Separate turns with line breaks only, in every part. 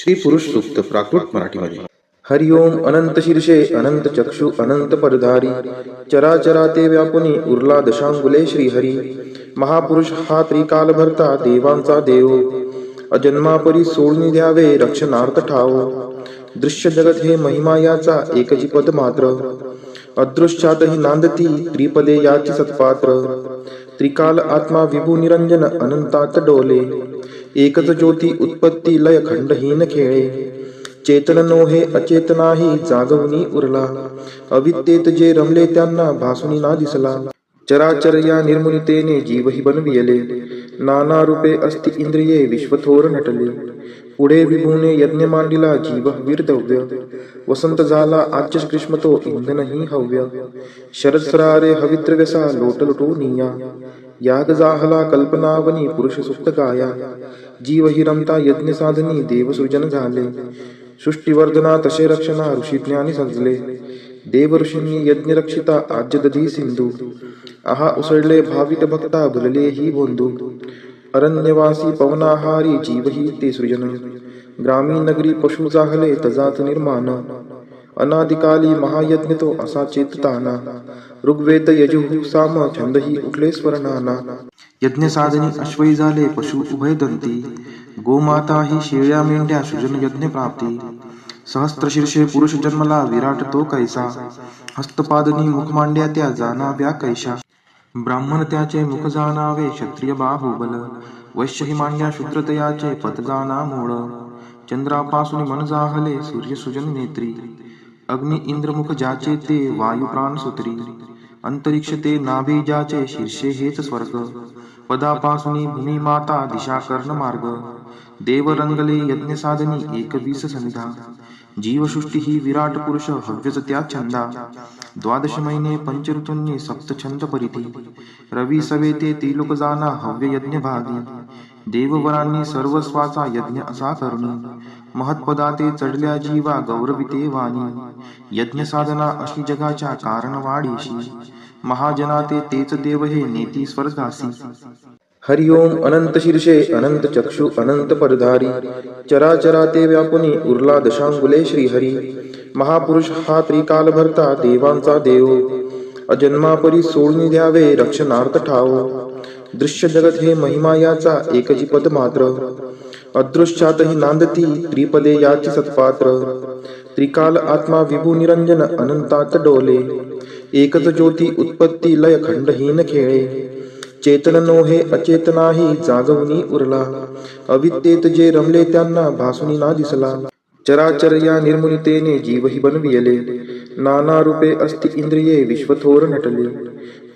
श्री पुरुष सूक्त प्राकृत मराठीमध्ये. हरिओम अनंत शीर्षे अनंत चक्षु अनंत परधारी चराचरा ते व्यापुनी उरला दशांगुले श्रीहरी. महापुरुष हा त्रिकाल भरता देवांचा देव अजन्मापरी सोडून द्यावे रक्षणार्थ ठाव. दृश्य जगत हे महिमा याचा एकची पद मात्र अदृश्यातही नांदती त्रिपदे याची सत्पात्र. त्रिकाल आत्मा विभू निरंजन अनंतात डोले एकच ज्योती उत्पत्ती लय खंडहीन खेळे. चेतन नोहे अचेतनाही जागवणी उरला अविद्येत जे रमले त्यांना भासुनी ना दिसला. चराचर या निर्मुनितेने जीवही बनविले नाना रूपे अस्ति इंद्रिये विश्वथोर नटले. पुढे विभूने यज्ञ मांडिला जीव वीरदव्य वसंत झाला आज्य ग्रीष्म तो इंधनही हव्य. शरद सरारे हवित्र व्यसा लोट लुटूनिया याग जाहला कल्पनावनी पुरुष सुप्त गाया. जीव हि रमता यज्ञ साधनी देव सृजन झाले सृष्टीवर्धना तसे रक्षणा ऋषी ज्ञानी सजले. देव ऋषींनी यज्ञ रक्षिता आज्य दधी सिंधू आहा उसळले भावित भक्ता भुलले ही बोंधू. अरण्यवासी पवनाहारी जीव ही ते सृजन ग्रामीण नगरी पशु जाहले तजात निर्माण. अनादिकाली महायज्ञ तो असा चेतताना ऋग्वेद यजुः साम छंदही उठले स्वरनाना. यज्ञ साधनी अश्वई झाले पशु उभय दंती गोमाता ही शेळ्या मेंढ्या सृजन यज्ञ प्राप्ती. सहस्त्र शीर्षे पुरुष जन्मला विराट तो कैसा हस्तपादनी मुख मांड्या त्या जाणाव्या कैशा. ब्राह्मण त्याचे मुख जाणावे क्षत्रिय बाहुबल वैश्य ही मांड्या शूद्रतयाचे पद जाणा मूळ. चंद्रापासून मन जाहले सूर्य सृजन नेत्री अग्नि इंद्र मुख ज्याचे ते वायू प्राण सूत्री. अंतरिक्ष ते नाभी ज्याचे शीर्षे हेच स्वर्ग पदापासून भूमी माता दिशा कर्ण मार्ग. देव रंगले यज्ञ साधनी एकवीस सनिधा जीवसृष्टी ही विराट पुरुष हव्यच त्या छंदा. द्वादश महिने पंच ऋतूंनी सप्त छंद परिधी रवी सवे ते त्रिलोक जाना हव्य यज्ञ भागी. देववरांनी सर्वस्वाचा यज्ञ असा करुणी महत्पदा ते चढल्या जीवा गौरविते वाणी. यज्ञ साधना अशी जगाच्या कारण वाढीशी महाजना तेच देव हे नेती स्वर्गासी.
हरिओम अनंत शीर्षे अनंत चक्षु अनंत परधारी चराचरा ते व्यापुनी उरला दशांगुले श्रीहरी. महापुरुष हा त्रिकाल भरता देवांचा देव अजन्मापरी सोडून द्यावे रक्षणार्थ ठाव. दृश्य जगत हे महिमा याचा एकची पद मात्र अदृश्यातही नांदती त्रिपदे याची सत्पात्र. त्रिकाल आत्मा विभू निरंजन अनंतात डोले एकच ज्योती उत्पत्ती लय खंडहीन खेळे. चेतन नोहे अचेतनाही जागवणी उरला अविद्येत जे रमले त्यांना भासुनी ना दिसला. चराचर या निर्मुनितेने जीवही बनविले नाना रूपे अस्ति इंद्रिये विश्वथोर नटले.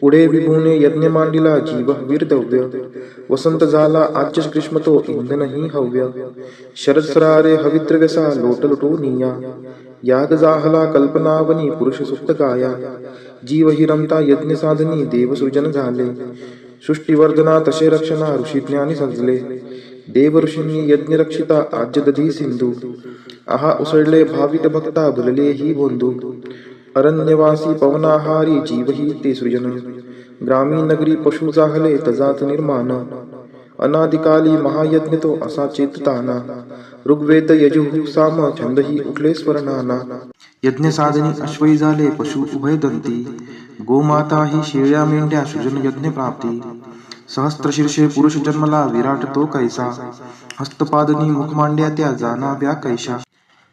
पुढे विभूने यज्ञ मांडिला जीव वीरदव्य वसंत झाला आज्य ग्रीष्म तो इंधनही हव्य. शरद सरारे हवित्र व्यसा लोट लुटूनिया याग जाहला कल्पनावनी पुरुष सुप्त गाया. जीव हि रमता यज्ञ साधनी देव सृजन झाले सृष्टीवर्धना तसे रक्षणा ऋषी ज्ञानी सजले. देव ऋषींनी यज्ञ रक्षिता आज्य दधी सिंधू आहा उसळले भावित भक्ता भुलले ही बोंधू. अरण्यवासी पवनाहारी जीव ही ते सृजन ग्रामीण नगरी पशु जाहले तजात निर्माण. अनादिकाली महायज्ञ तो असा चेतताना ऋग्वेद यजुः साम छंदही उठले स्वरनाना.
यज्ञ साधनी अश्वई झाले पशु उभय दंती गोमाता ही शेळ्या मेंढ्या सृजन यज्ञ प्राप्ती. सहस्त्र शीर्षे पुरुष जन्मला विराट तो कैसा हस्तपादनी मुख मांड्या त्या जाणाव्या कैशा.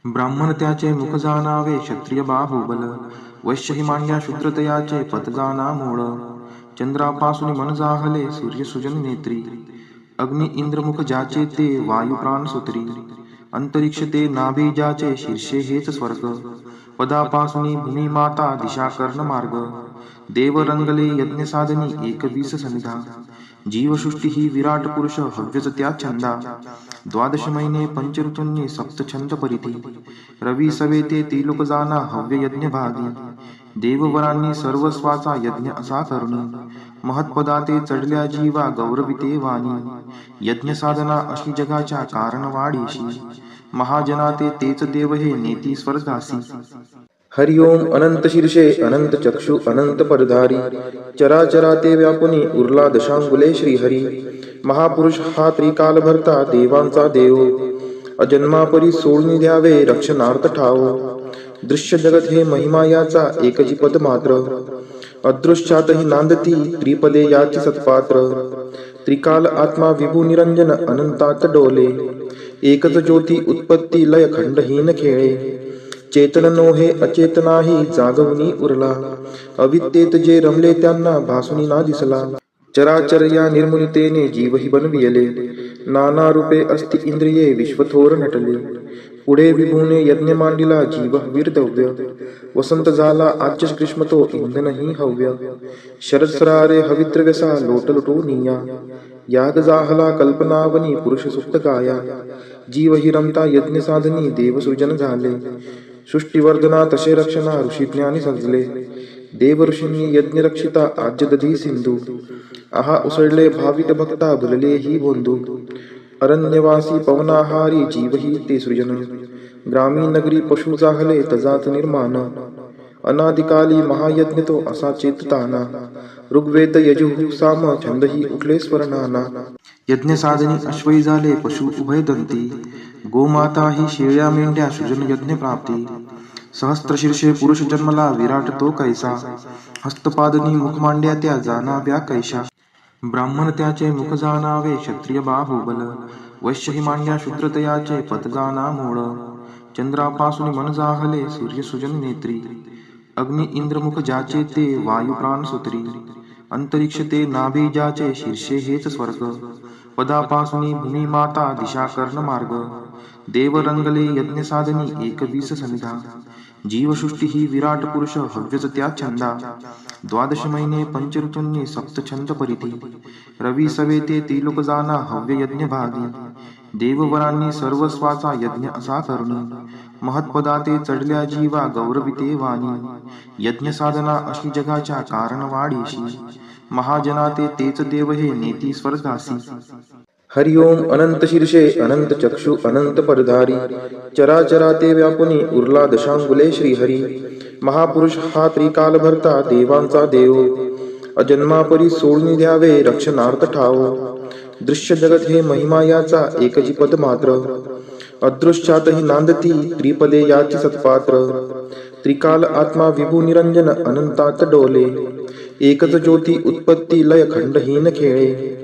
ब्राह्मण त्याचे मुख जाणावे क्षत्रिय बाहुबल वैश्य ही मांड्या शूद्रतयाचे पद जाणा मूळ. चंद्रापासून मन जाहले सूर्य सृजन नेत्री अग्नि इंद्र मुख ज्याचे ते वायू प्राण सूत्री. अंतरिक्ष ते नाभी ज्याचे शीर्षे हेच स्वर्ग पदापासून भूमी माता दिशा कर्ण मार्ग. देव रंगले यज्ञ साधनी एकवीस सनिधा जीवसृष्टी ही विराट पुरुष हव्यच त्या छंदा. द्वादश महिने पंच ऋतूंनी सप्त छंद परिधी रवी सवे ते त्रिलोक जाना हव्य यज्ञ भागी. देववरांनी सर्वस्वाचा यज्ञ असा करुणी महत्पदा ते चढल्या जीवा गौरविते वाणी. यज्ञ साधना अशी जगाच्या कारण वाढीशी महाजना तेच देव हे नेती स्वर्गासी.
हरिओम अनंत शीर्षे अनंत चक्षु अनंत परधारी चराचरा ते व्यापुनी उरला दशांगुले श्रीहरी. महापुरुष हा त्रिकाल भरता देवांचा देव
अजन्मापरी सोडून द्यावे रक्षणार्थ ठाव. दृश्य जगत हे महिमा याचा एकची पद मात्र. अदृश्यातही नांदती त्रिपदे याची सत्पात्र. त्रिकाल आत्मा विभू निरंजन अनंतात डोले. एकच ज्योती उत्पत्ती लय खंडहीन खेळे. चेतन नोहे अचेतनाही जागवणी उरला. अविद्येत जे रमले त्यांना भासुनी ना दिसला. चराचर या निर्मुनितेने जीवही बनविले. नाना रूपे अस्ति इंद्रिये विश्वथोर नटले. पुढे विभूने यज्ञ मांडिला जीव वीरदव्य. वसंत झाला आजच ग्रीष्म तो इंधनही हव्य. शरद सरारे हविद्रव्यसा लोटलुटू निया. याग जाहला कल्पनावनी पुरुष सुप्त गाया. जीवही रमता यज्ञ साधनी देवसृजन झाले. सृष्टीवर्धना तसे रक्षणा ऋषीज्ञानी सजले. देव ऋषींनी यज्ञ रक्षिता आज्य दधी सिंधू. आहा उसळले भाविक भक्ता भुलले ही बोंधू. अरण्यवासी पवनाहारी जीवही ते सृजन. ग्रामीण नगरी पशु जाहले तजात निर्माण. अनादिकाली महायज्ञ तो असा चेतताना. ऋग्वेद यजुः साम छंदही उठले स्वरनाना. यज्ञ साधनी अश्वई झाले पशु उभय दंती. गोमाता ही शेळ्या मेंढ्या सृजन यज्ञ प्राप्ती. सहस्त्रशीर्षे पुरुष जन्मला विराट तो कैसा. हस्तपादनी मुख मांड्या त्या जाणाव्या कैशा. ब्राह्मण त्याचे मुख जाणावे क्षत्रिय बाहुबल. वैश्य ही मांड्या शूद्रतयाचे पद जाणा मूळ. चंद्रापासून मन जाहले सूर्य सुजन नेत्री. अग्नि इंद्र मुख ज्याचे ते वायू प्राण सुत्री. अंतरिक्ष ते नाभी ज्याचे शीर्षे हेच स्वर्ग. पदापासून भूमी माता दिशा कर्ण मार्ग. देव रंगले यज्ञ साधनी एकवीस समिधा. जीवसृष्टी ही विराट पुरुष हव्यच त्या छंदा. द्वादश महिने पंचऋतूंनी सप्त छंद परिधी. रवी सवेते त्रिलोक जाना हव्य यज्ञ भागी. देववरांनी सर्वस्वाचा यज्ञ असा करुणी. महत्पदाते चढल्या जीवा गौरविते वाणी. यज्ञ साधना अशी जगाच्या कारण वाढीशी. महाजनाते तेच देव हे नेती स्वर्गासी.
हरिओम अनंत शीर्षे अनंत चक्षु अनंत परधारी. चराचरा ते व्यापुनी उरला दशांगुले श्रीहरी. महापुरुष हा त्रिकाल भरता देवांचा देव. अजन्मापरी सोडून द्यावे रक्षणार्थ ठाव. दृश्य जगत हे महिमा याचा एकची पद मात्र. अदृश्यातही नांदती त्रिपदे याची सत्पात्र. त्रिकाल आत्मा विभू निरंजन अनंतात डोले. एकच ज्योती उत्पत्ती लय खंडहीन खेळे.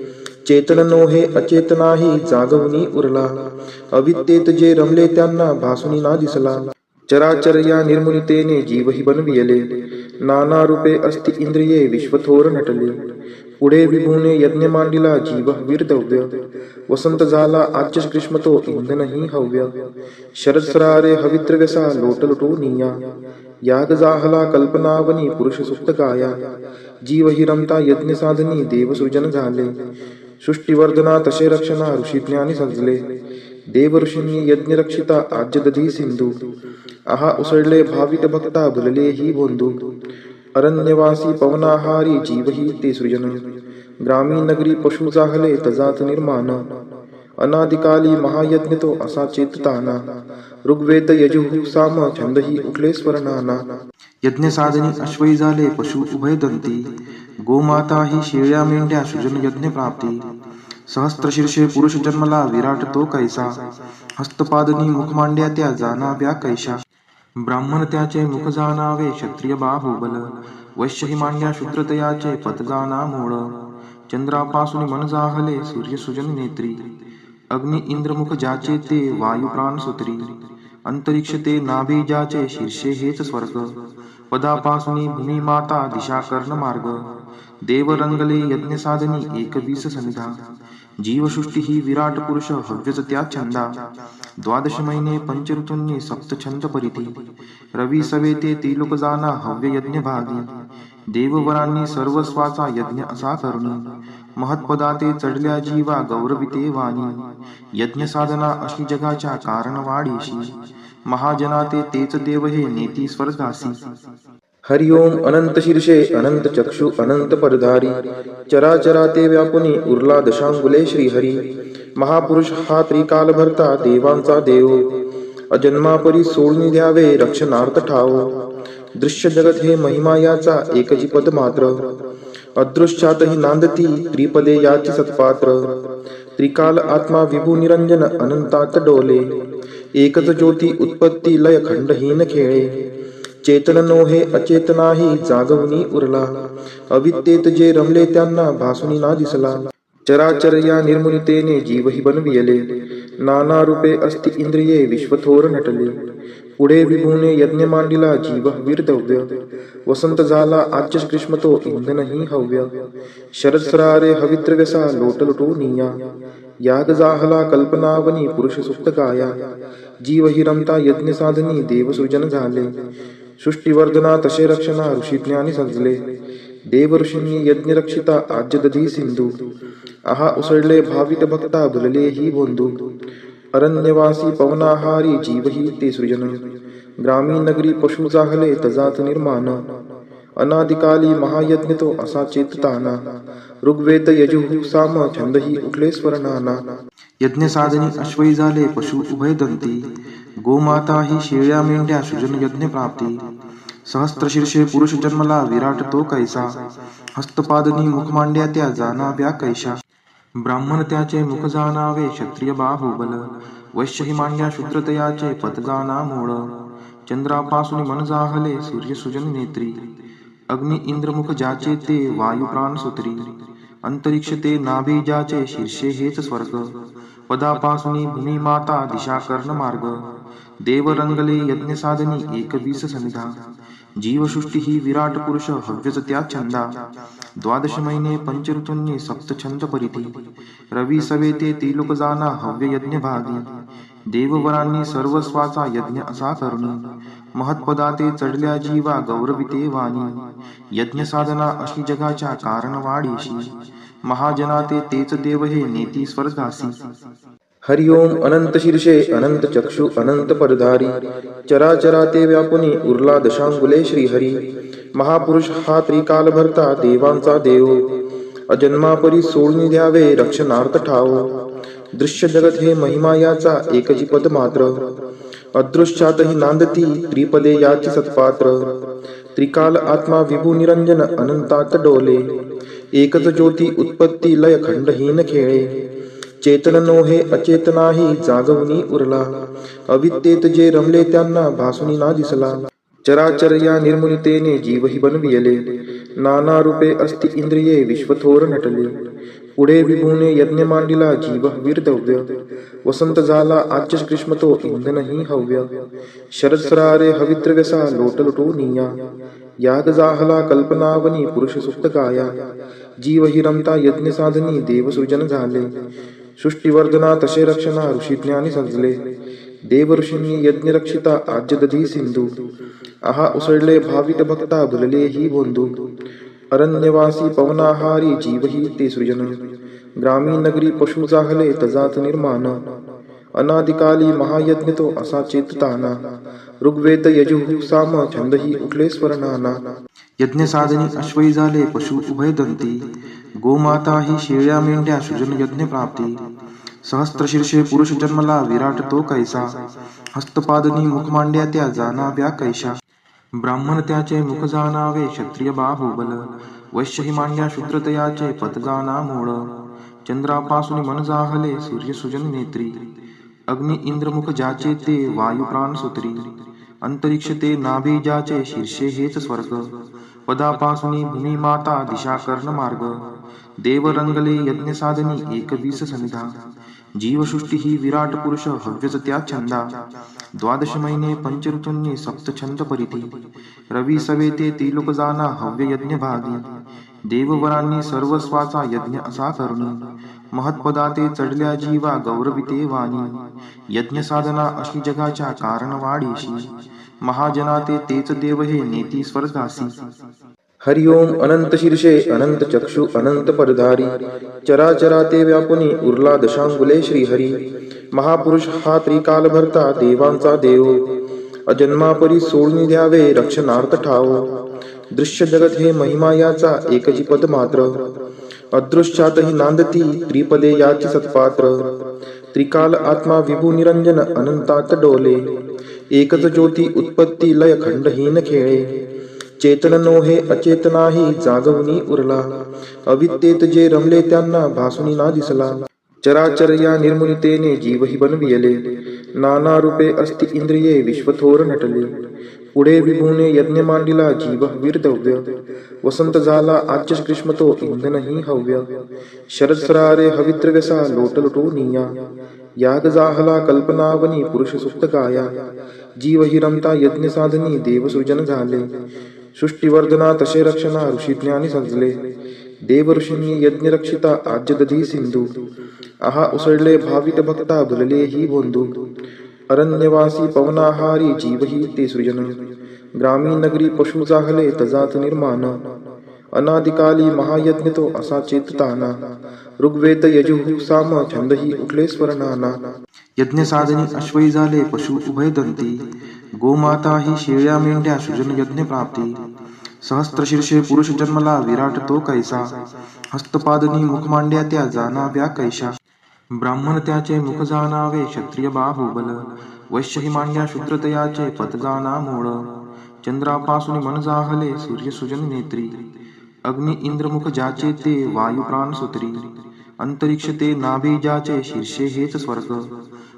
चेतन नोहे अचेतनाही जागवणी उरला. अविद्येत जे रमले त्यांना भासुनी ना दिसला. चराचर या निर्मुनितेने जीवही बनविले. नाना रूपे अस्ति इंद्रिये विश्वथोर नटले. पुढे विभूने यज्ञ मांडिला जीव वीरदव्य. वसंत झाला आजच ग्रीष्म तो इंधनही हव्य. शरद सरारे हविद्रव्यसा लोटलुटू निया. याग जाहला कल्पनावनी पुरुष सुप्त गाया. जीवही रमता यज्ञ साधनी देवसृजन झाले. सृष्टीवर्धना तसे रक्षणा ऋषीज्ञानी सजले. देव ऋषींनी यज्ञ रक्षिता आज्य दधी सिंधू. आहा उसळले भाविक भक्ता भुलले ही बोंधू. अरण्यवासी पवनाहारी जीवही ते सृजन. ग्रामीण नगरी पशु जाहले तजात निर्माण. अनादिकाली महायज्ञ तो असा चेतताना. ऋग्वेद यजुः साम छंदही उठले स्वरनाना.
यज्ञ साधनी अश्वई झाले पशु उभय दंती. गोमाता ही शेळ्या मेंढ्या सृजन यज्ञ प्राप्ती. सहस्त्रशीर्षे पुरुष जन्मला विराट तो कैसा. हस्तपादनी मुख मांड्या त्या जाणाव्या कैशा. ब्राह्मण त्याचे मुख जाणावे क्षत्रिय बाहुबल. वैश्य ही मांड्या शूद्रतयाचे पद जाणा मूळ. चंद्रापासून मन जाहले सूर्य सुजन नेत्री. अग्नि इंद्र मुख ज्याचे ते वायू प्राण सुत्री. अंतरिक्ष ते नाभी ज्याचे शीर्षे हेच स्वर्ग. पदापासून भूमी माता दिशा कर्ण मार्ग. देव रंगले यज्ञ साधनी एकवीस समिधा. जीवसृष्टी ही विराट पुरुष हव्यच त्या छंदा. द्वादश महिने पंचऋतूंनी सप्त छंद परिधी. रवी सवेते त्रिलोक जाना हव्य यज्ञ भागी. देववरांनी सर्वस्वाचा यज्ञ असा करुणी. महत्पदाते चढल्या जीवा गौरविते वाणी. यज्ञ साधना अशी जगाच्या कारण वाढीशी. महाजनाते तेच देव हे नेती स्वर्गासी.
हरिओम अनंत शीर्षे अनंत चक्षु अनंत परधारी. चराचरा ते व्यापुनी उरला दशांगुले श्रीहरी. महापुरुष हा त्रिकाल भरता देवांचा देव. अजन्मापरी सोडून द्यावे रक्षणार्थ ठाव. दृश्य जगत हे महिमा याचा एकची पद मात्र. अदृश्यातही नांदती त्रिपदे याची सत्पात्र.
त्रिकाल आत्मा विभू निरंजन अनंतात डोले एकच ज्योती उत्पत्ती लय खंडहीन खेळे चेतन नोहे अचेतनाही जागवणी उरला अविद्येत जे रमले त्यांना भासुनी ना दिसला चराचर या निर्मुनितेने जीवही बनविले नाना रूपे अस्ति इंद्रिये विश्वथोर नटले पुढे विभूने यज्ञ मांडिला जीव वीरदव्य वसंत झाला आज्य ग्रीष्मतो इंधनही हव्य शरद सरारे हवित्रव्यसा लोटलुटोनिया याग जाहला कल्पनावनी पुरुष सुप्त गाया जीव हि रमता यज्ञ साधनी देवसृजन झाले सृष्टीवर्धना तसे रक्षणा ऋषी ज्ञानी सजले देव ऋषींनी यज्ञ रक्षिता आज्य दधी सिंधू आहा उसळले भावित भक्ता भुलले ही बोंधू अरण्यवासी पवनाहारी जीवही ते सृजन ग्रामीण नगरी पशु जाहले तजात निर्माण अनादिकाली महायज्ञ तो असा चेतताना ऋग्वेद यजुः साम छंदही उठले स्वर्णाना यज्ञ साधनी अश्वई झाले पशु उभय दंती गोमाता ही शेळ्या मेंढ्या सृजन यज्ञ प्राप्ती सहस्त्रशीर्षे पुरुष जन्मला विराट तो कैसा हस्तपादनी मुख मांड्या त्या जाणाव्या कैशा ब्राह्मण त्याचे मुख जाणावे क्षत्रिय बाहुबल वैश्य ही मांड्या शूद्रतयाचे पद जाणा मूळ चंद्रापासून मन जाहले सूर्य सुजन नेत्री अग्नि इंद्रमुख ज्याचे ते वायू प्राण सुत्री अंतरिक्ष ते नाभी ज्याचे शीर्षे हेच स्वर्ग पदापासून भूमी माता दिशा कर्ण मार्ग देव रंगले यज्ञ साधनी एकवीस सनिधा जीवसृष्टी ही विराट पुरुष हव्यच त्या छंदा द्वादश महिने पंचऋतूंनी सप्त छंद परिधी रवी सवेते त्रिलोक जाना हव्य यज्ञ भागी देववरांनी सर्वस्वाचा यज्ञ असा करुणी महत्पदाते चढल्या जीवा गौरविते वाणी यज्ञ साधना अशी जगाच्या कारण वाढीशी महाजनाते तेच देव हे नेती स्वर्गासी
हरि ओम अनंत शीर्षे अनंत चक्षु अनंत परधारी चराचरा ते व्यापुनी उरला दशांगुले श्रीहरी महापुरुष हा त्रिकाल भरता देवांचा देव अजन्मापरी सोडून द्यावे रक्षणार्थ ठाव दृश्य जगत हे महिमा याचा एकची पद मात्र अदृश्यातही नांदती त्रिपदे याची सत्पात्र त्रिकाल आत्मा विभू निरंजन अनंतात डोले एकच ज्योती उत्पत्ती लय खंडहीन खेळे चेतन नोहे अचेतनाही जागवणी उरला अविद्येत जे रमले त्यांना भासुनी ना दिसला चराचर या निर्मुनितेने जीवही बनविले नाना रूपे अस्ति इंद्रिये विश्वथोर नटले पुढे विभूने यज्ञ मांडिला जीव वीरदव्य वसंत झाला आज्य ग्रीष्मतो इंधनही हव्य शरद सरारे हवित्रव्यसा लोटलुटोनिया याग जाहला कल्पनावनी पुरुष सुप्त गाया जीव हि रमता यज्ञ साधनी देवसृजन झाले सृष्टीवर्धना तसे रक्षणा ऋषी ज्ञानी सजले देव ऋषींनी यज्ञ रक्षिता आज्य दधी सिंधू आहा उसळले भावित भक्ता भुलले ही बोंधू अरण्यवासी पवनाहारी जीवही ते सृजन ग्रामीण नगरी पशु जाहले तजात निर्माण अनादिकाली महायज्ञ तो असा चेतताना ऋग्वेद यजुः साम छंदही उठले स्वर्णाना
यज्ञ साधनी अश्वई झाले पशु उभय दंती गोमाता ही शेळ्या मेंढ्या सृजन यज्ञ प्राप्ती सहस्त्रशीर्षे पुरुष जन्मला विराट तो कैसा हस्तपादनी मुख मांड्या त्या जाणाव्या कैशा ब्राह्मण त्याचे मुख जाणावे क्षत्रिय बाहुबल वैश्य ही मांड्या शूद्रतयाचे पद जाणा मूळ चंद्रापासून मन जाहले सूर्य सुजन नेत्री अग्नि इंद्रमुख ज्याचे ते वायू प्राण सुत्री अंतरिक्ष ते नाभी ज्याचे शीर्षे हेच स्वर्ग पदापासून भूमी माता दिशा कर्ण मार्ग देव रंगले यज्ञ साधनी एकवीस सनिधा जीवसृष्टी ही विराट पुरुष हव्यच त्या छंदा द्वादश महिने पंचऋतूंनी सप्त छंद परिधी रवी सवेते त्रिलोक जाना हव्य यज्ञ भागी देववरांनी सर्वस्वाचा यज्ञ असा करुणी महत्पदाते चढल्या जीवा गौरविते वाणी यज्ञ साधना अशी जगाच्या कारण वाढीशी महाजनाते तेच देव हे नेती स्वर्गासी
हरि ओम अनंत शीर्षे अनंत चक्षु अनंत परधारी चराचरा ते व्यापुनी उरला दशांगुले श्रीहरी महापुरुष हा त्रिकाल भरता देवांचा देव अजन्मापरी सोडून द्यावे रक्षणार्थ ठाव दृश्य जगत हे महिमा याचा एकची पद मात्र अदृश्यातही नांदती त्रिपदे याची सत्पात्र त्रिकाल आत्मा विभू निरंजन अनंतात डोले एकच ज्योती उत्पत्ती लय खंडहीन खेळे चेतन नोहे अचेतनाही जागवणी उरला अविद्येत जे रमले त्यांना भासुनी ना दिसला
चराचर या निर्मुनितेने जीवही बनविले, नाना रूपे अस्ति इंद्रिये विश्वथोर नटले. पुढे विभूने यज्ञ मांडिला जीव वीरदव्य, वसंत झाला आज्य ग्रीष्म तो इंधनही हव्य. शरद सरारे हवित्रव्यसा लोटलुटो निया, याग जाहला कल्पनावनी पुरुष सुप्त गाया. जीव हि रमता यज्ञ साधनी देवसृजन झाले, सृष्टीवर्धना तसे रक्षणा ऋषीज्ञानी सजले. देव ऋषींनी यज्ञ रक्षिता आज्य दधी सिंधू, आहा उसळले भावित भक्ता भुलले ही बोंधू. अरण्यवासी पवनाहारी जीवही ते सृजन, ग्रामीण नगरी पशु जाहले तजात निर्माण. अनादिकाली महायज्ञ तो असा चेतताना, ऋग्वेद यजुः साम छंदही उठले स्वरनाना. यज्ञ साधनी अश्वई झाले पशु उभयदंती, गोमाता ही शेळ्या मेंढ्या सृजन यज्ञ प्राप्ती. सहस्त्र शीर्षे पुरुष जन्मला विराट तो कैसा, हस्तपादनी मुख मांड्या त्या जाणाव्या कैशा. ब्राह्मण त्याचे मुख जाणावे क्षत्रिय बाहुबल, वैश्य ही मांड्या शूद्रतयाचे पद जाणा मूळ. चंद्रापासून मन जाहले सूर्य सृजन नेत्री, अग्नि इंद्र मुख ज्याचे ते वायू प्राण सूत्री. अंतरिक्ष ते नाभी ज्याचे शीर्षे हेच स्वर्ग,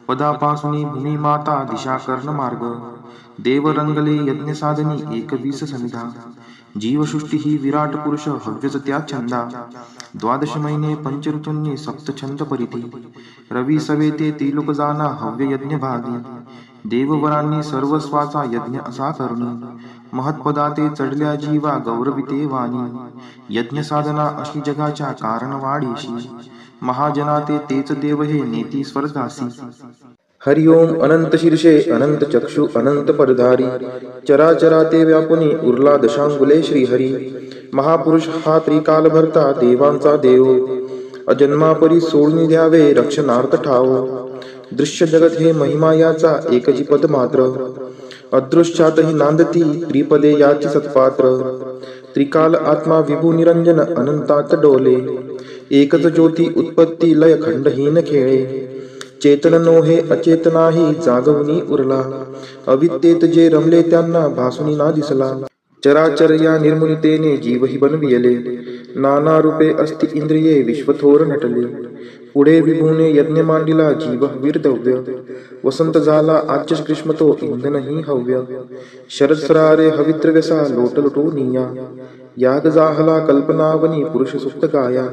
पदापासून भूमी माता दिशा कर्ण मार्ग. देव रंगले यज्ञ साधनी एकवीस समिधा, जीवसृष्टी ही विराट पुरुष हव्यच त्या छंदा. द्वादश महिने पंच ऋतूंनी सप्त छंद परिधी, रवी सवे ते त्रिलोक जाना हव्य यज्ञ भागी. देववरांनी सर्वस्वाचा यज्ञ असा करुणी, महत्पदा ते चढल्या जीवा गौरविते वाणी. यज्ञ साधना अशी जगाच्या कारण वाढीशी, महाजना तेच देव हे नेती स्वर्गासी.
हरि ओम अनंत शीर्षे अनंत चक्षु अनंत परधारी, चराचरा ते व्यापुनी उरला दशांगुले श्रीहरी. महापुरुष हा त्रिकाल भरता देवांचा देव, अजन्मापरी सोडून द्यावे रक्षणार्थ ठाव. दृश्य जगत हे महिमा याचा एकची पद मात्र, अदृश्यातही नांदती त्रिपदे याची सत्पात्र. त्रिकाल आत्मा विभू निरंजन अनंतात डोले, एकच ज्योती उत्पत्ती लय खंडहीन खेळे. चेतन नोहे अचेतनाही जागवणी उरला, अविद्येत जे रमले त्यांना भासुनी ना दिसला. चराचर या निर्मुनितेने जीवही बनविले, नाना रूपे अस्ति इंद्रिये विश्वथोर नटले. पुढे विभूने यज्ञ मांडिला जीव वीरदव्य, वसंत झाला आज्य ग्रीष्म तो इंधनही हव्य. शरद सरारे हवित्रव्यसा लोटलुटो निया, याग जाहला कल्पनावनी पुरुष सुप्त गाया.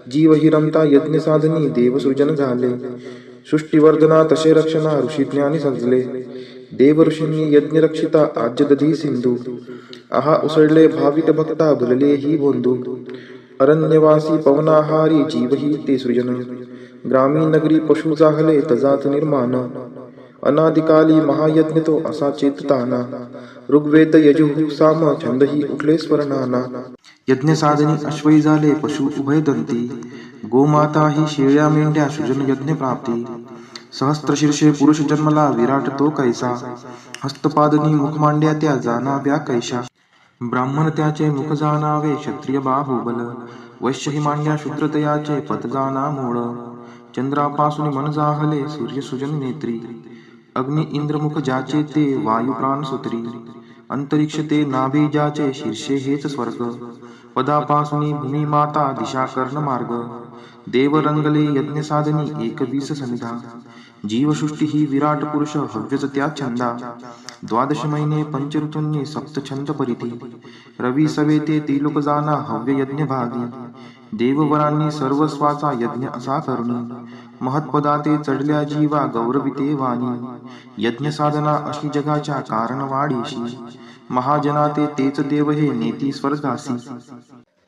जीव हि रमता यज्ञ साधनी देवसृजन झाले, सृष्टीवर्धना तसे रक्षणा ऋषीज्ञानी सजले. देव ऋषींनी यज्ञ रक्षिता आज्य दधी सिंधू, आहा उसळले भावित भक्ता भुलले ही बोंधू. अरण्यवासी पवनाहारी जीवही ते सृजन, ग्रामीण नगरी पशु जाहले तजात निर्माण. अनादिकाली महायज्ञ तो असा चेतताना, ऋग्वेद यजुः साम छंदही उठले स्वरनाना.
यज्ञ साधनी अश्वई झाले पशु उभयदंती, गोमाता ही शेळ्या मेंढ्या सृजन यज्ञ प्राप्ती. सहस्त्र शीर्षे पुरुष जन्मला विराट तो कैसा, हस्तपादनी मुख मांड्या त्या जाणाव्या कैशा. ब्राह्मण त्याचे मुख जाणावे क्षत्रिय बाहुबल, वैश्य ही मांड्या शूद्रतयाचे पद जाणा मूळ. चंद्रापासून मन जाहले सूर्य सृजन नेत्री, अग्नि इंद्र मुख ज्याचे ते वायू प्राण सूत्री. अंतरिक्ष ते नाभी ज्याचे शीर्षे हेच स्वर्ग, पदापासून भूमी माता दिशा कर्ण मार्ग. देव रंगले यज्ञ साधनी एकवीस समिधा, जीवसृष्टी ही विराट पुरुष हव्यच त्या छंदा. द्वादश महिने पंच ऋतूंनी सप्त छंद परिधी, रवी सवे ते त्रिलोक जाना हव्य यज्ञ भागी. देववरांनी सर्वस्वाचा यज्ञ असा करुणी, महत्पदा ते चढल्या जीवा गौरविते वाणी. यज्ञ साधना अशी जगाच्या कारण वाढीशी, महाजना तेच देव हे नेती स्वर्गासी.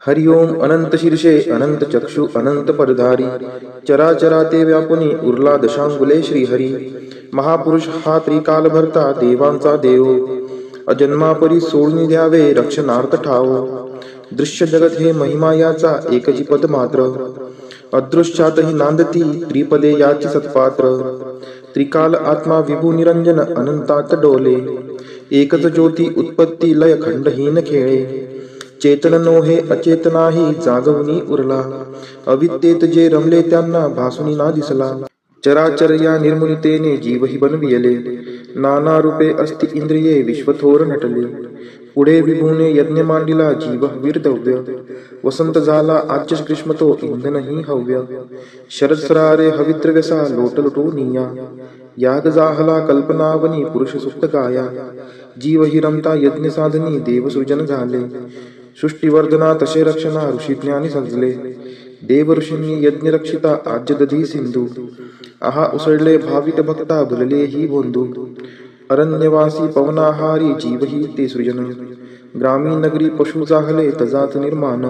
हरि ओम अनंत शीर्षे अनंत चक्षु अनंत परधारी, चराचरा ते व्यापुनी उरला दशांगुले श्रीहरी. महापुरुष हा त्रिकाल भरता देवांचा देव, अजन्मापरी सोडून द्यावे रक्षणार्थ ठाव. दृश्य जगत हे महिमा याचा एकची पद मात्र, अदृश्यातही नांदती त्रिपदे याची सत्पात्र. त्रिकाल आत्मा विभू निरंजन अनंतात डोले, एकच ज्योती उत्पत्ती लय खंडहीन खेळे. चेतन नोहे अचेतनाही जागवणी उरला, अविद्येत जे रमले त्यांना भासुनी ना दिसला. चराचर या निर्मुनितेने जीवही बनविले, नाना रूपे अस्ति इंद्रिये विश्वथोर नटले.
पुढे विभूने यज्ञ मांडिला जीव वीरदव्य. वसंत झाला आज्य ग्रीष्म तो इंधनही हव्य. शरद सरारे हविद्रव्यसा लोटलोटोनिया. याग जाहला कल्पनावनी पुरुष सुप्त गाया. जीव हि रमता यज्ञ साधनी देव सृजन झाले. सृष्टीवर्धना तसे रक्षणा ऋषी ज्ञानी सजले. देव ऋषींनी यज्ञ रक्षिता आज्य दधी सिंधू. आहा उसळले भाविक भक्ता भुलले ही बोंधू. अरण्यवासी पवनाहारी जीव ही ते सृजन. ग्रामीण नगरी पशु जाहले तजात निर्माण.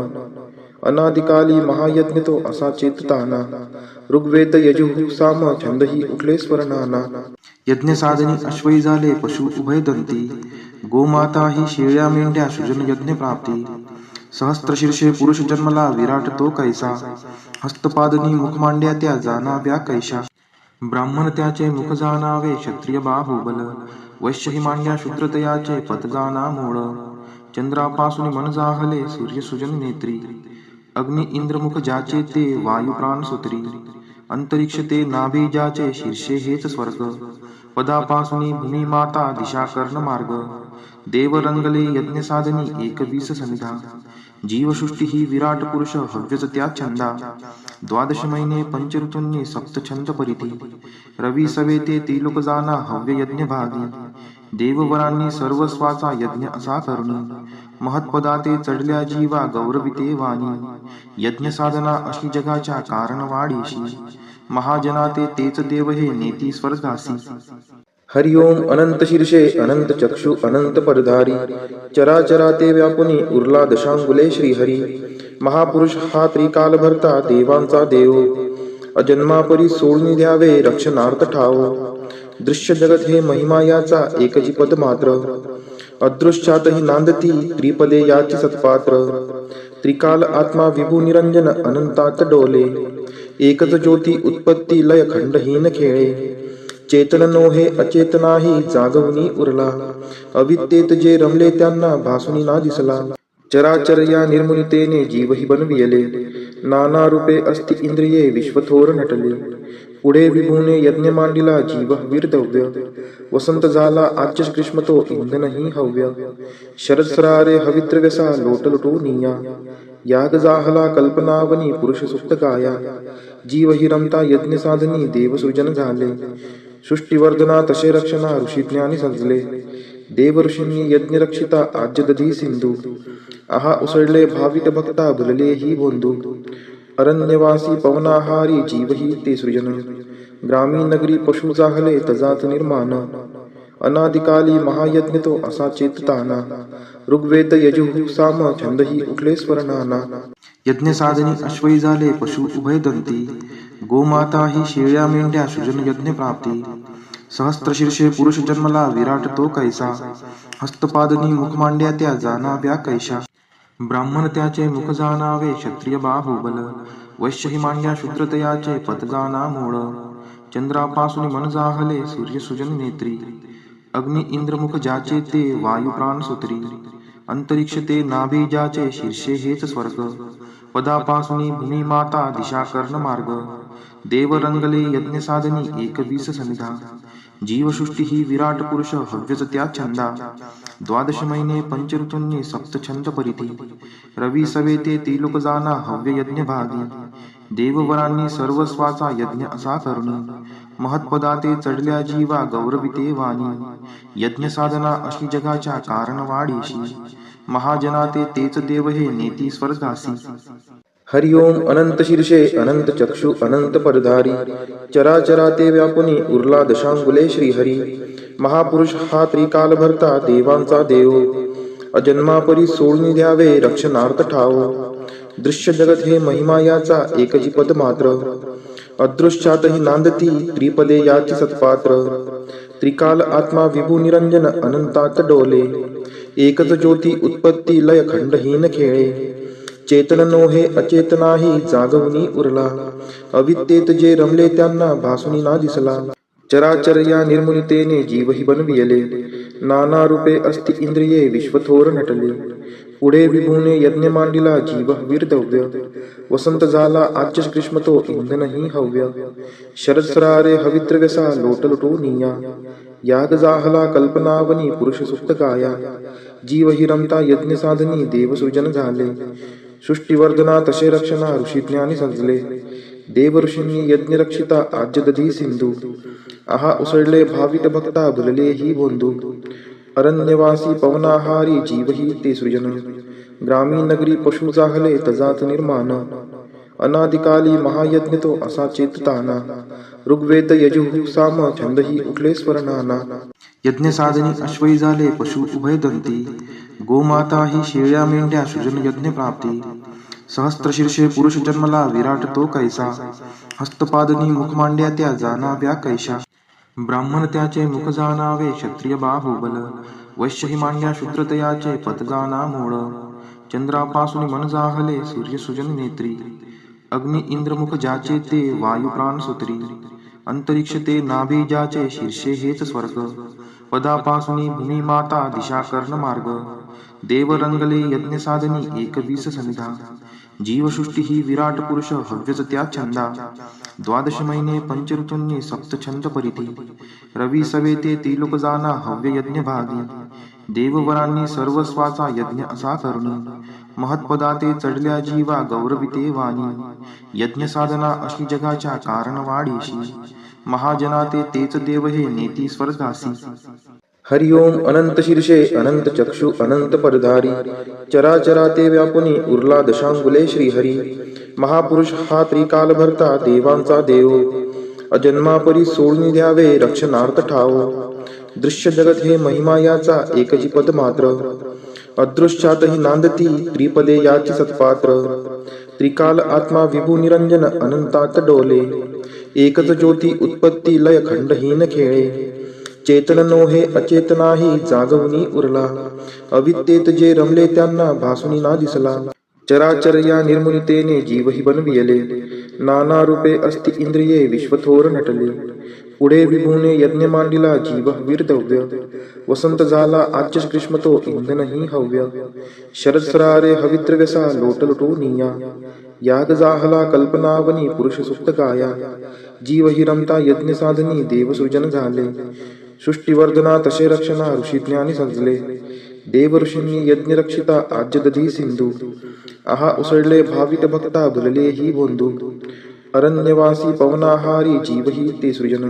अनादिकाली महायज्ञ तो असा चेतताना. ऋग्वेद यजुः साम छंदही उठले स्वरनाना. यज्ञ साधनी अश्वई झाले पशु उभय दंती. गोमाता ही शेळ्या मेंढ्या सृजन यज्ञ प्राप्ती. सहस्त्रशीर्षे पुरुष जन्मला विराट तो कैसा. हस्तपादनी मुख मांड्या त्या जाणाव्या कैशा. ब्राह्मण त्याचे मुख जाणावे क्षत्रिय बाहुबल. वैश्य ही मांड्या शूद्रतयाचे पद जाणा मूळ. चंद्रापासून मन जाहले सूर्य सुजन नेत्री. अग्नि इंद्र मुख ज्याचे ते वायू प्राण सुत्री. अंतरिक्ष ते नाभी ज्याचे शीर्षे हेच स्वर्ग. पदापासून भूमी माता दिशा कर्ण मार्ग. देव रंगले यज्ञ साधनी एकवीस समिधा. जीवसृष्टी ही विराट पुरुष हव्यच त्या छंदा. द्वादश महिने पंचऋतूंनी सप्त छंद परिधी. रवी सवेते त्रिलोक जाना हव्य यज्ञ भागी. देववरांनी सर्वस्वाचा यज्ञ असा करुणी. महत्पदाते चढल्या जीवा गौरविते वाणी. यज्ञ साधना अशी जगाच्या कारण वाढीशी. महाजनाते तेच देव हे नेती स्वर्गासी.
हरि ओम अनंत शीर्षे अनंत चक्षु अनंत परधारी. चराचरा ते व्यापुनी उरला दशांगुले श्रीहरी. महापुरुष हा त्रिकाल भरता देवांचा देव. अजन्मापरी सोडून द्यावे रक्षणार्थ ठाव. दृश्य जगत हे महिमा याचा एकची पद मात्र. अदृश्यातही नांदती त्रिपदे याची सत्पात्र. त्रिकाल आत्मा विभू निरंजन अनंतात डोले. एकच ज्योती उत्पत्ती लय खंडहीन खेळे. चेतन नोहे अचेतनाही जागवणी उरला. अविद्येत जे रमले त्यांना भासुनी ना दिसला. चराचर या निर्मुनितेने जीवही बनविले. नाना रूपे अस्ति इंद्रिये विश्वथोर नटले. पुढे विभूने यज्ञ मांडिला जीव वीरदव्य. वसंत झाला आज्य ग्रीष्म तो इंधनही हव्य. शरद सरारे हविद्रव्यसा लोटलोटोनिया. याग जाहला कल्पनावनी पुरुष सुप्त गाया. जीव हि रमता यज्ञ साधनी देव सृजन झाले. सृष्टीवर्धना तसे रक्षणा ऋषी ज्ञानी सजले. देव ऋषींनी यज्ञ रक्षिता आज्य दधी सिंधू. आहा उसळले भाविक भक्ता भुलले ही बोंधू. अरण्यवासी पवनाहारी जीव ही ते सृजन. ग्रामीण नगरी पशु जाहले तजात निर्माण. अनादिकाली महायज्ञ तो असा चेतताना. ऋग्वेद यजुः साम छंदही उठले स्वरनाना.
यज्ञ साधनी अश्वई झाले पशु उभय दंती. गोमाता ही शेळ्या मेंढ्या सृजन यज्ञ प्राप्ती. सहस्त्रशीर्षे पुरुष जन्मला विराट तो कैसा. हस्तपादनी मुख मांड्या त्या जाणाव्या कैशा. ब्राह्मण त्याचे मुख जाणावे क्षत्रिय बाहुबल. वैश्य ही मांड्या शूद्रतयाचे पद जाणा मूळ. चंद्रापासून मन जाहले सूर्य सुजन नेत्री. अग्नि इंद्र मुख ज्याचे ते वायू प्राण सुत्री. अंतरिक्ष ते नाभी ज्याचे शीर्षे हेच स्वर्ग. पदापासून भूमी माता दिशा कर्ण मार्ग. देव रंगले यज्ञ साधनी एकवीस समिधा. जीवसृष्टी ही विराट पुरुष हव्यच त्या छंदा. द्वादश महिने पंचऋतूंनी सप्त छंद परिधी. रवी सवेते त्रिलोक जाना हव्य यज्ञ भागी. देववरांनी सर्वस्वाचा यज्ञ असा करुणी. महत्पदाते चढल्या जीवा गौरविते वाणी. यज्ञ साधना अशी जगाच्या कारण वाढीशी. महाजनाते तेच देव हे नेती स्वर्गासी.
हरि ओम अनंत शीर्षे अनंत चक्षु अनंत परधारी. चराचरा ते व्यापुनी उरला दशांगुले श्रीहरी. महापुरुष हा त्रिकाल भरता देवांचा देव. अजन्मापरी सोडून द्यावे रक्षणार्थ ठाव. दृश्य जगत हे महिमा याचा एकची पद मात्र. अदृश्यातही नांदती त्रिपदे याची सत्पात्र. त्रिकाल आत्मा विभू निरंजन अनंतात डोले. एकच ज्योती उत्पत्ती लय खंडहीन खेळे. चेतन नोहे अचेतनाही जागवणी उरला. अविद्येत जे रमले त्यांना भासुनी ना दिसला. चराचर या निर्मुनितेने जीवही बनविले. नाना रूपे अस्ति इंद्रिये विश्वथोर नटले. पुढे विभूने यज्ञ मांडिला जीव वीरदव्य. वसंत झाला आज्य ग्रीष्म तो इंधनही हव्य. शरद सरारे हविद्रव्यसा लोटलोटोनिया.
याग जाहला कल्पनावनी पुरुष सुप्त काया जीव हि रमता यज्ञ साधनी देव सृजन झाले सृष्टीवर्धना तसे रक्षणा ऋषी ज्ञानी सजले देव ऋषींनी यज्ञ रक्षिता आज्य दधी सिंधू आहा उसळले भावित भक्ता भुलले ही बोंधू अरण्यवासी पवनाहारी जीव ही ते सृजन ग्रामीण नगरी पशु जाहले तजात निर्माण अनादिकाली महायज्ञ तो असा चेतताना ऋग्वेद यजुः साम छंदही उठले स्वरनाना यज्ञ साधनी अश्वई झाले पशु उभय दंती गोमाता ही शेळ्या मेंढ्या सृजन यज्ञ प्राप्ती सहस्त्रशीर्षे पुरुष जन्मला विराट तो कैसा हस्तपादनी मुख मांड्या त्या जाणाव्या कैशा ब्राह्मण त्याचे मुख जाणावे क्षत्रिय बाहुबल वैश्य ही मांड्या शूद्रतयाचे पद जाणा मूळ चंद्रापासून मन जाहले सूर्य सुजन नेत्री अग्नि इंद्रमुख ज्याचे ते वायू प्राण सूत्री अंतरिक्ष ते नाभी ज्याचे शीर्षे हेच स्वर्ग पदापासून भूमी माता दिशा कर्ण मार्ग देव रंगले यज्ञ साधनी 21 सनिधा जीवसृष्टी ही विराट पुरुष हव्यच त्या छंदा द्वादश महिने पंचऋतूंनी सप्त छंद परिधी रवी सवेते त्रिलोक जाना हव्य यज्ञ भागी देववरांनी सर्वस्वाचा यज्ञ असा करुणी महत्पदाते चढल्या जीवा गौरविते वाणी यज्ञ साधना अशी जगाच्या कारण वाढीशी महाजनाते तेच देव हे नेती स्वर्गासी
हरि ओम अनंत शीर्षे अनंत चक्षु अनंत परधारी चराचरा ते व्यापुनी उरला दशांगुले श्रीहरी महापुरुष हा त्रिकाल भरता देवांचा देव अजन्मापरी सोडून द्यावे रक्षणार्थ ठाव दृश्य जगत हे महिमा याचा एकची पद मात्र अदृश्यातही नांदती त्रिपदे याची सत्पात्र त्रिकाल आत्मा विभू निरंजन अनंतात डोले एकच ज्योती उत्पत्ती लय खंडहीन खेळे चेतन नोहे अचेतनाही जागवणी उरला अविद्येत जे रमले त्यांना भासुनी ना दिसला चराचर या निर्मुनितेने जीवही बनविले नाना रूपे अस्ति इंद्रिये विश्वथोर नटले पुढे विभूने यज्ञ मांडिला जीव वीरदव्य वसंत झाला आज्य ग्रीष्म तो इंधनही हव्य शरद सरारे हवित्रव्यसा लोटलुटो निया याग जाहला कल्पनावनी पुरुष सुप्त काया जीव हि रमता यज्ञ साधनी देव सृजन झाले सृष्टीवर्धना तसे रक्षणा ऋषी ज्ञानी सजले देव ऋषींनी यज्ञ रक्षिता आज्य दधी सिंधू आहा उसळले भावित भक्ता भुलले ही बोंधू अरण्यवासी पवनाहारी जीव ही ते सृजन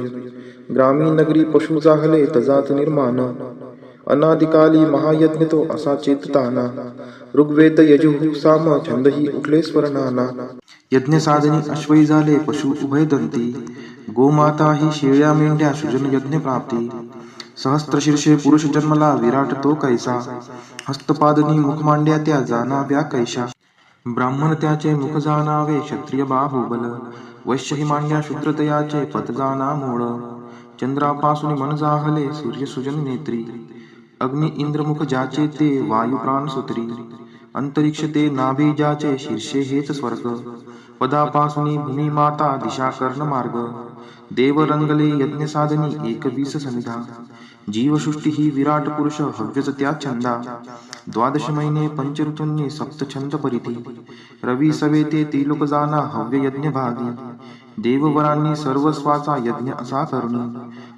ग्रामीण नगरी पशु जाहले तजात निर्माण अनादिकाली महायज्ञ तो असा चेतताना ऋग्वेद यजुः साम छंदही उठले स्वरनाना
यज्ञ साधनी अश्वई झाले पशु उभय दंती गोमाता ही शेळ्या मेंढ्या सृजन यज्ञ प्राप्ती सहस्त्रशीर्षे पुरुष जन्मला विराट तो कैसा हस्तपादनी मुख मांड्या त्या जाणाव्या कैशा ब्राह्मण त्याचे मुख जाणावे क्षत्रिय बाहुबल वैश्य ही मांड्या शूद्रतयाचे पद जाणा मूळ चंद्रापासून मन जाहले सूर्य सुजन नेत्री अग्नि इंद्रमुख ज्याचे ते वायू प्राण सूत्री अंतरिक्ष ते नाभी ज्याचे शीर्षे हेच स्वर्ग पदापासून भूमी माता दिशा कर्ण मार्ग देव रंगले यज्ञ साधनी 21 सनिधा जीवसृष्टी ही विराट पुरुष हव्यच त्या छंदा द्वादश महिने पंचऋतूंनी सप्त छंद परिधी रवी सवेते त्रिलोक जाना हव्य यज्ञ भागी देववरांनी सर्वस्वाचा यज्ञ असा करुणी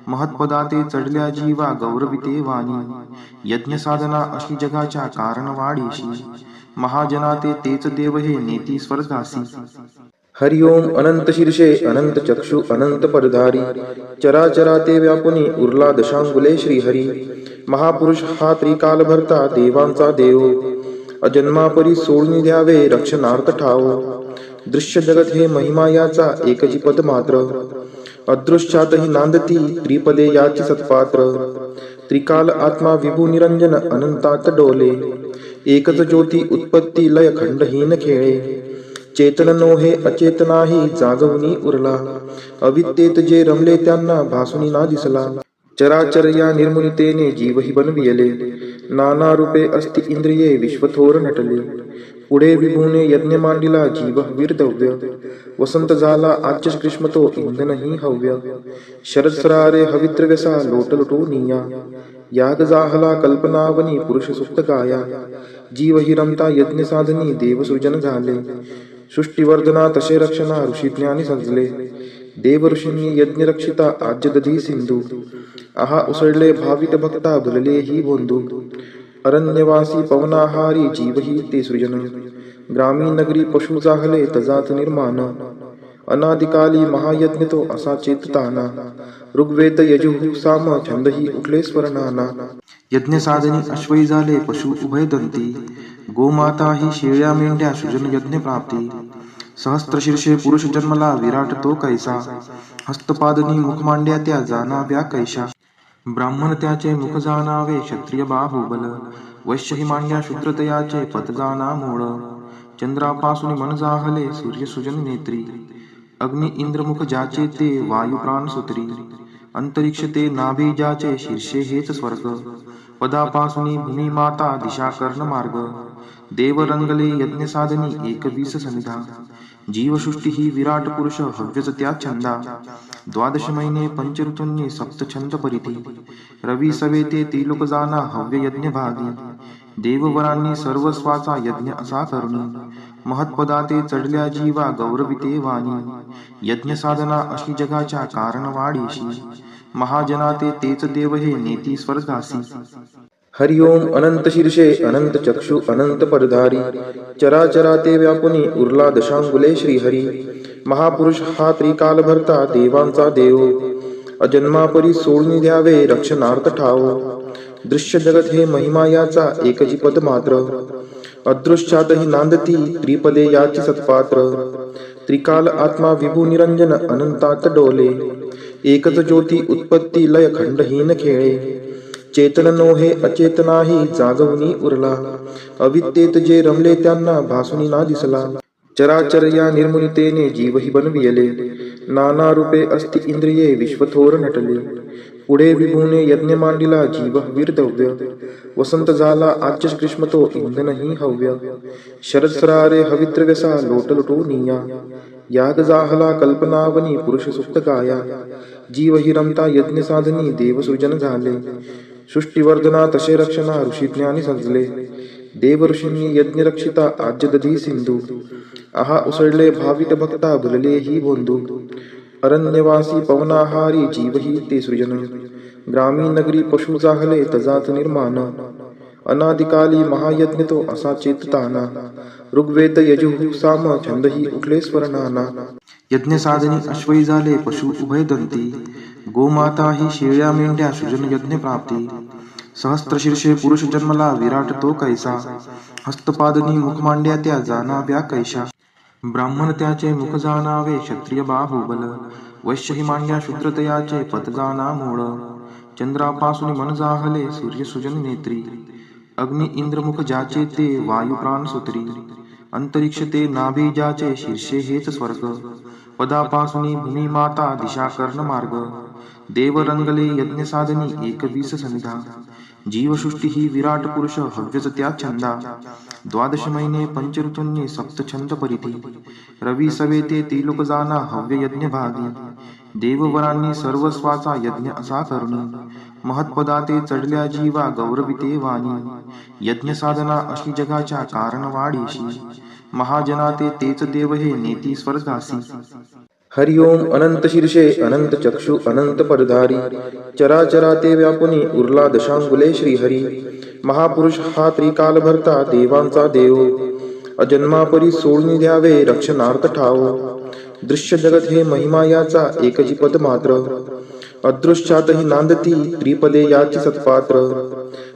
महत्पदाते चढल्या जीवा गौरविते वाणी यज्ञ साधना अशी जगाच्या कारण वाढीशी महाजनाते तेच देव हे नेती स्वर्गासी
हरि ओम अनंत शीर्षे अनंत चक्षु अनंत परधारी चराचरा ते व्यापुनी उरला दशांगुले श्रीहरी महापुरुष हा त्रिकाल भरता देवांचा देव अजन्मापरी सोडून द्यावे रक्षणार्थ ठाव दृश्य जगत हे महिमा याचा एकची पद मात्र अदृश्यातही नांदती त्रिपदे याची सत्पात्र त्रिकाल आत्मा विभू निरंजन अनंतात डोले एकच ज्योती उत्पत्ती लय खंडहीन खेळे चेतन नोहे अचेतनाही जागवणी उरला अविद्येत जे रमले त्यांना भासुनी ना दिसला चराचर या निर्मुनितेने जीवही बनविले नाना रूपे अस्ति इंद्रिये विश्वथोर नटले पुढे विभूने यज्ञ मांडिला जीव वीरदव्य वसंत झाला आज्य ग्रीष्म तो इंधनही हव्य शरद सरारे हवित्रव्यसा लोटलुटो निया याग जाहला कल्पनावनी पुरुष सुप्त काया जीव हि रमता यज्ञ साधनी देव सृजन झाले सृष्टीवर्धना तसे रक्षणा ऋषी ज्ञानी सजले देव ऋषींनी यज्ञ रक्षिता आज्य दधी सिंधू
आहा उसळले भावित भक्ता भुलले ही बोंधू. अरण्यवासी पवनाहारी जीवही ते सृजन. ग्रामीण नगरी पशु जाहले तजात निर्माण. अनादिकाली महायज्ञ तो असा चेतताना. ऋग्वेद यजुः साम छंदही उठले स्वरनाना. यज्ञ साधनी अश्वई झाले पशु उभयदंती. गोमाता ही शेळ्या मेंढ्या सृजन यज्ञ प्राप्ती. सहस्त्रशीर्षे पुरुष जन्मला विराट तो कैसा. हस्तपादनी मुख मांड्या त्या जाणाव्या कैशा. ब्राह्मण त्याचे मुख जाणावे क्षत्रिय बाहुबल. वैश्य ही मांड्या शूद्रतयाचे पद जाणा मूळ. चंद्रापासून मन जाहले सूर्य सुजन नेत्री. अग्नि इंद्र मुख ज्याचे ते वायू प्राण सूत्री. अंतरिक्ष ते नाभी ज्याचे शीर्षे हेच स्वर्ग. पदापासून भूमी माता दिशा कर्ण मार्ग. देव रंगले यज्ञ साधनी 21 समिधा. जीवसृष्टी ही विराट पुरुष हव्यच त्या छंदा. 12 महिने पंचऋतूंनी सप्त छंद परिधी. रवी सवेते त्रिलोक जाना हव्य यज्ञ भागी. देववरांनी सर्वस्वाचा यज्ञ असा करुणी. महत्पदाते चढल्या जीवा गौरविते वाणी. यज्ञ साधना अशी जगाच्या कारण वाढीशी. महाजनाते तेच देव हे नेती स्वर्गासी.
हरि ओम अनंत शीर्षे अनंत चक्षु अनंत परधारी. चराचरा ते व्यापुनी उरला दशांगुले श्रीहरी. महापुरुष हा त्रिकाल भरता देवांचा देव. अजन्मापरी सोडून द्यावे रक्षणार्थ ठाव. दृश्य जगत हे महिमा याचा एकची पद मात्र. अदृश्यातही नांदती त्रिपदे याची सत्पात्र. त्रिकाल आत्मा विभू निरंजन अनंतात डोले. एकच ज्योती उत्पत्ती लय खंडहीन खेळे. चेतन नोहे अचेतनाही जागवणी उरला. अविद्येत जे रमले त्यांना भासुनी ना दिसला. चराचर या निर्मुनितेने जीवही बनविले. नाना रूपे अस्ति इंद्रिये विश्वथोर नटले. पुढे विभूने यज्ञ मांडिला जीव वीरदव्य. वसंत झाला आच्य ग्रीष्म तो इंधनही हव्य. शरद सरारे हविद्रव्यसा लोटलुटू निया. याग जाहला कल्पनावनी पुरुष सुप्त गाया. जीवही रमता यज्ञ साधनी देवसृजन झाले. सृष्टीवर्धना तसे रक्षणा ऋषी ज्ञानी संजले. देव ऋषींनी यज्ञ रक्षिता आज्य दधी सिंधू. आहा उसळले भावित भक्ता भुलले ही बोंधू. अरण्यवासी पवनाहारी जीवही ते सृजन. ग्रामीण नगरी पशु जाहले तजात निर्माण. अनादिकाली महायज्ञ तो असा चेतताना. ऋग्वेद यजुः साम छंदही उठले स्वरनाना.
यज्ञ साधनी अश्वई झाले पशु उभयदंती. गोमाता ही शेळ्या मेंढ्या सृजन यज्ञ प्राप्ती. सहस्त्रशीर्षे पुरुष जन्मला विराट तो कैसा. हस्तपादनी मुख मांड्या त्या जाणाव्या कैशा. ब्राह्मण त्याचे मुख जाणावे क्षत्रिय बाहुबल. वैश्य ही मांड्या शूद्रतयाचे पद जाणा मूळ. चंद्रापासून मन जाहले सूर्य सुजन नेत्री. अग्नि इंद्र मुख ज्याचे ते वायू प्राण सूत्री. अंतरिक्ष ते नाभी ज्याचे शीर्षे हेच स्वर्ग. पदापासून भूमी माता दिशा कर्ण मार्ग. देव रंगले यज्ञ साधनी 21 समिधा. जीवसृष्टी ही विराट पुरुष हव्यच त्या छंदा. 12 महिने पंचऋतूंनी सप्त छंद परिधी. रवी सवेते त्रिलोक जाना हव्य यज्ञ भागी. देववरांनी सर्वस्वाचा यज्ञ असा करुणी. महत्पदाते चढल्या जीवा गौरविते वाणी. यज्ञ साधना अशी जगाच्या कारण वाढीशी. महाजनाते तेच देव हे नेती स्वर्गासी.
हरि ओम अनंत शीर्षे अनंत चक्षु अनंत परधारी. चराचरा ते व्यापुनी उरला दशांगुले श्रीहरी. महापुरुष हा त्रिकाल भरता देवांचा देव. अजन्मापरी सोडून द्यावे रक्षणार्थ ठाव. दृश्य जगत हे महिमा याचा एकची पद मात्र. अदृश्यातही नांदती त्रिपदे याची सत्पात्र.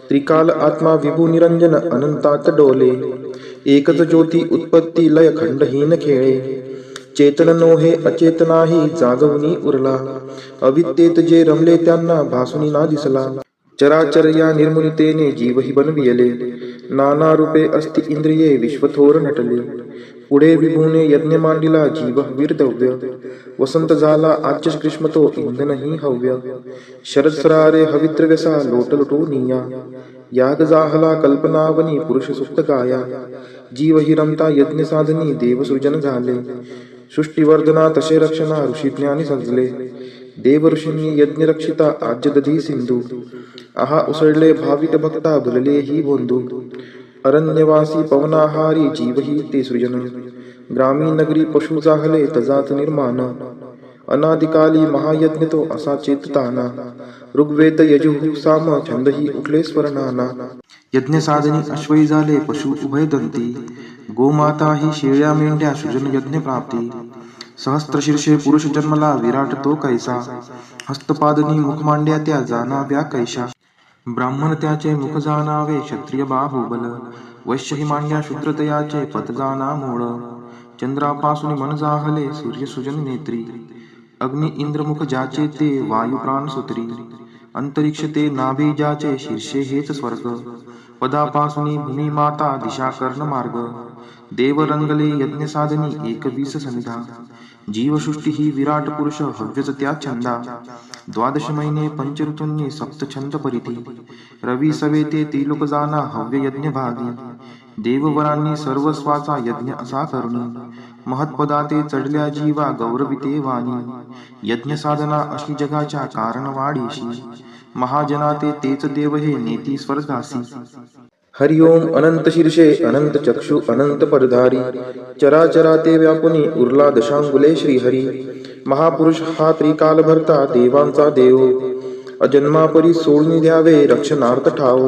त्रिकाल आत्मा विभू निरंजन अनंतात डोले. एकच ज्योती उत्पत्ती लय खंडहीन खेळे. चेतन नोहे अचेतनाही जागवणी उरला. अविद्येत जे रमले त्यांना भासुनी ना दिसला. चराचर या निर्मुनितेने जीवही बनविले. नाना रूपे अस्ति इंद्रिये विश्वथोर नटले. पुढे विभूने यज्ञ मांडिला जीव वीरदव्य. वसंत झाला आच्य ग्रीष्म तो इंधनही हव्य. शरद सरारे हविद्रव्यसा लोटलुटू निया. याग जाहला कल्पनावनी पुरुष सुप्त गाया. जीवही रमता यज्ञ साधनी देवसृजन झाले. सृष्टीवर्धना तसे रक्षणा ऋषी ज्ञानी संजले. देव ऋषींनी यज्ञ रक्षिता आज्य दधी सिंधू. आहा उसळले भावित भक्ता भुलले ही बोंधू. अरण्यवासी पवनाहारी जीवही ते सृजन. ग्रामीण नगरी पशु जाहले तजात निर्माण.
अनादिकाली महायज्ञ तो असा चेतताना ऋग्वेद यजुः साम छंदही उठले स्वरनाना यज्ञ साधनी अश्वई झाले पशु उभयदंती गोमाता ही शेळ्या मेंढ्या सृजन यज्ञ प्राप्ती सहस्त्रशीर्षे पुरुष जन्मला विराट तो कैसा हस्तपादनी मुख मांड्या त्या जाणाव्या कैशा ब्राह्मण त्याचे मुख जाणावे क्षत्रिय बाहुबल वैश्य ही मांड्या शूद्रतयाचे पद जाणा मूळ चंद्रापासून मन जाहले सूर्य सुजन नेत्री अग्नि इंद्रमुख ज्याचे ते वायू प्राण सुत्री अंतरिक्ष ते नाभी ज्याचे शीर्षे हेच स्वर्ग पदापासून भूमी माता दिशा कर्ण मार्ग देव रंगले यज्ञ साधनी एकवीस सनिधा जीवसृष्टी ही विराट पुरुष हव्यच त्या छंदा द्वादश महिने पंचऋतूंनी सप्त छंद परिधी रवी सवेते त्रिलोक जाना हव्य यज्ञ भागी देववरांनी सर्वस्वाचा यज्ञ असा करुणी महत्पदाते चढल्या जीवा गौरविते वाणी यज्ञ साधना अशी जगाच्या कारण वाढीशी महाजनाते तेच देव हे नेती स्वर्गासी
हरि ओम अनंत शीर्षे अनंत चक्षु अनंत परधारी चराचरा ते व्यापुनी उरला दशांगुले श्रीहरी महापुरुष हा त्रिकाल भरता देवांचा देव अजन्मापरी सोडून द्यावे रक्षणार्थ ठाव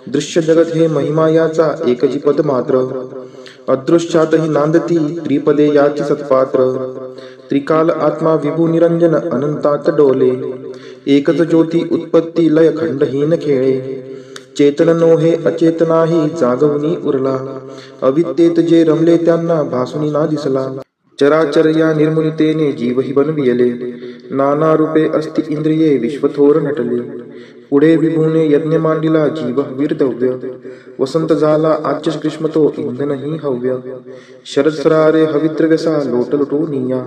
दृश्य जगत हे महिमा याचा एकची पद मात्र अदृश्यातही नांदती त्रिपदे याची सत्पात्र त्रिकाल आत्मा विभू निरंजन अनंतात डोले एकच ज्योती उत्पत्ती लय खंडहीन खेळे चेतन नोहे अचेतनाही जागवणी उरला अविद्येत जे रमले त्यांना भासुनी ना दिसला चराचर या निर्मुनितेने जीवही बनविले नाना रूपे अस्ति इंद्रिये विश्वथोर नटले पुढे विभूने यज्ञ मांडिला जीव वीरदव्य वसंत झाला आज्य ग्रीष्मतो इंधनही हव्य शरदसरारे हविद्रव्यसा लोटलुटो निया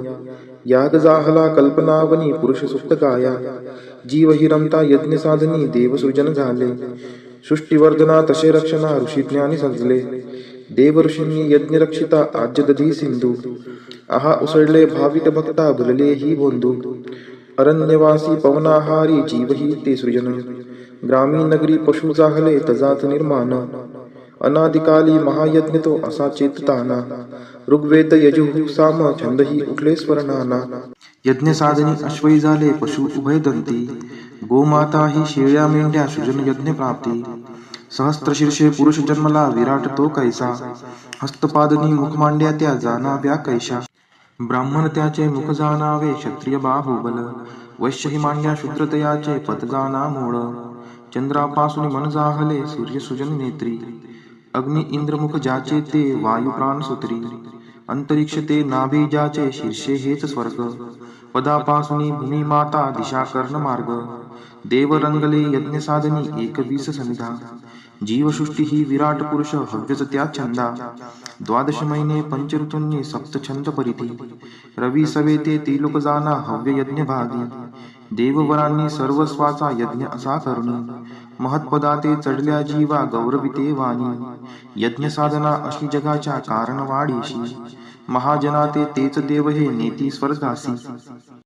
याग जाहला कल्पनावनी पुरुष सुप्त गाया जीव हि रमता यज्ञ साधनी देवसृजन झाले सृष्टिवर्धना तसे रक्षणा ऋषी ज्ञानी सजले देव ऋषींनी यज्ञ रक्षिता आज्य दधी सिंधू आहा उसळले भाविक भक्ता भुलले ही बोंधू अरण्यवासी पवनाहारी जीवही ते सृजन ग्रामीण नगरी पशु जाहले तजात निर्माण अनादिकाली महायज्ञ तो असा चेतताना ऋग्वेद यजुः साम छंदही उठले स्वरनाना
यज्ञ साधनी अश्वई झाले पशु उभयदंती गोमाता ही शेळ्या मेंढ्या सृजन यज्ञ प्राप्ती सहस्त्रशीर्षे पुरुष जन्मला विराट तो कैसा हस्तपादनी मुख मांड्या त्या जाणाव्या कैशा ब्राह्मण त्याचे मुख जाणावे क्षत्रिय बाहुबल वैश्य ही मांड्या शूद्रतयाचे पद जाणा मूळ चंद्रापासून मन जाहले सूर्य सुजन नेत्री अग्नि इंद्रमुख ज्याचे ते वायू प्राण सुत्री अंतरिक्ष ते नाभी ज्याचे शीर्षे हेच स्वर्ग पदापासून भूमी माता दिशा कर्ण मार्ग देव रंगले यज्ञ साधनी एकवीस सनिधा जीवसृष्टी ही विराट पुरुष हव्यच त्या छंदा द्वादश महिने पंचऋतूंनी सप्त छंद परिधी रवी सवेते त्रिलोक जाना हव्य यज्ञ भागी देववरांनी सर्वस्वाचा यज्ञ असा करुणी महत्पदाते चढल्या जीवा गौरविते वाणी यज्ञ साधना अशी जगाच्या कारण वाढीशी महाजनाते तेच देव हे नेती स्वर्गासी